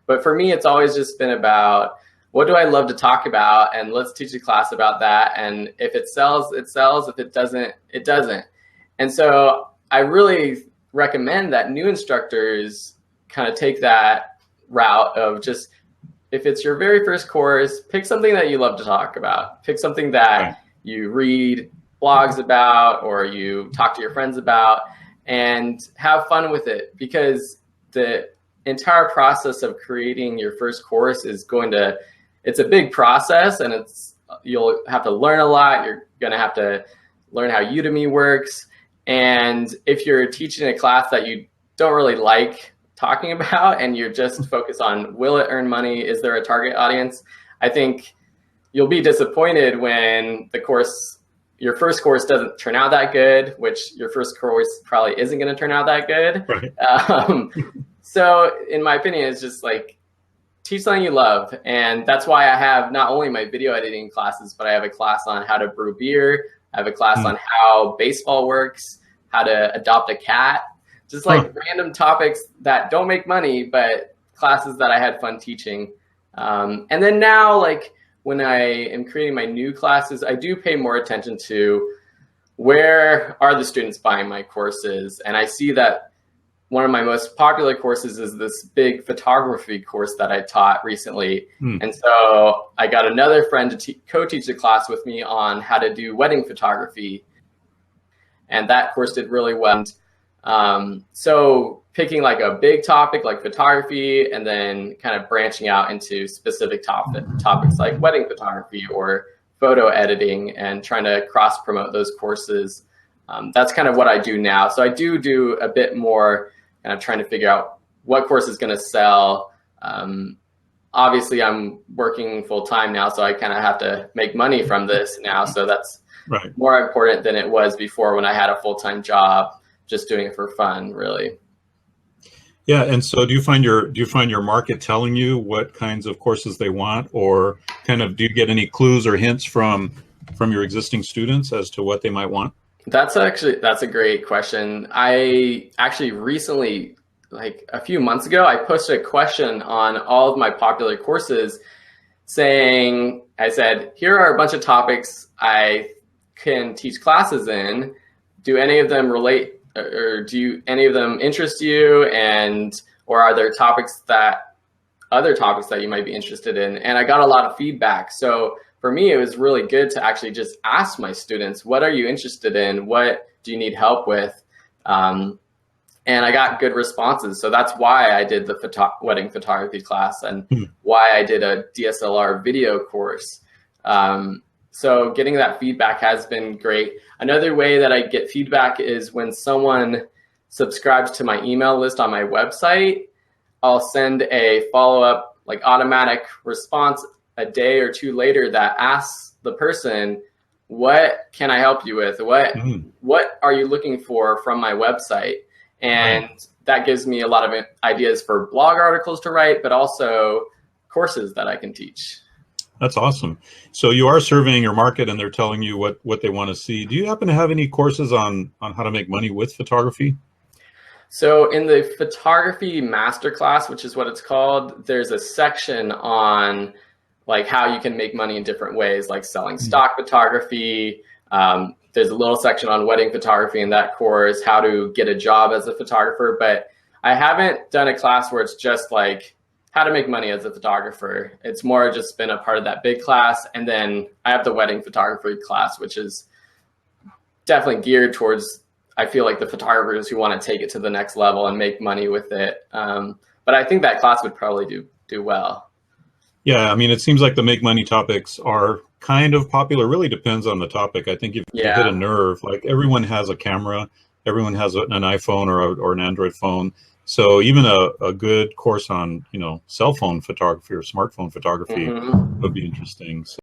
But for me, it's always just been about, what do I love to talk about? And let's teach a class about that. And if it sells, it sells. If it doesn't, it doesn't. And so I really recommend that new instructors kind of take that route of just, if it's your very first course, pick something that you love to talk about. Pick something that you read blogs about or you talk to your friends about, and have fun with it, because the entire process of creating your first course it's a big process, and you'll have to learn a lot. You're going to have to learn how Udemy works. And if you're teaching a class that you don't really like talking about, and you're just focused on, will it earn money? Is there a target audience? I think you'll be disappointed when your first course doesn't turn out that good, which your first course probably isn't going to turn out that good. Right. So in my opinion, it's just like, teach something you love. And that's why I have not only my video editing classes, but I have a class on how to brew beer. I have a class on how baseball works, how to adopt a cat, just like random topics that don't make money, but classes that I had fun teaching. And then now, like when I am creating my new classes, I do pay more attention to, where are the students buying my courses? And I see that one of my most popular courses is this big photography course that I taught recently. And so I got another friend to co-teach the class with me on how to do wedding photography. And that course did really well. So picking like a big topic like photography, and then kind of branching out into specific topics like wedding photography or photo editing, and trying to cross promote those courses. That's kind of what I do now. So I do a bit more kind of trying to figure out what course is going to sell. Obviously, I'm working full time now, so I kind of have to make money from this now. So that's more important than it was before, when I had a full-time job, just doing it for fun, really. Yeah, and so do you find your market telling you what kinds of courses they want, or kind of do you get any clues or hints from your existing students as to what they might want? That's a great question. I actually recently, like a few months ago, I posted a question on all of my popular courses I said, here are a bunch of topics I can teach classes in. Do any of them relate, or do any of them interest you? Or are there other topics that you might be interested in? And I got a lot of feedback. So for me, it was really good to actually just ask my students, what are you interested in? What do you need help with? And I got good responses. So that's why I did the wedding photography class, and why I did a DSLR video course. So getting that feedback has been great. Another way that I get feedback is when someone subscribes to my email list on my website, I'll send a follow-up, like automatic response a day or two later that asks the person, what can I help you with? What are you looking for from my website? And that gives me a lot of ideas for blog articles to write, but also courses that I can teach. That's awesome. So you are surveying your market, and they're telling you what they want to see. Do you happen to have any courses on how to make money with photography? So in the photography masterclass, which is what it's called, there's a section on like how you can make money in different ways, like selling stock photography. There's a little section on wedding photography in that course, how to get a job as a photographer. But I haven't done a class where it's just like how to make money as a photographer. It's more just been a part of that big class. And then I have the wedding photography class, which is definitely geared towards, I feel like, the photographers who want to take it to the next level and make money with it. But I think that class would probably do well. Yeah, I mean, it seems like the make money topics are kind of popular. Really depends on the topic. I think if you hit a nerve, like everyone has a camera, everyone has an iPhone or an Android phone. So even a good course on, cell phone photography or smartphone photography would be interesting. So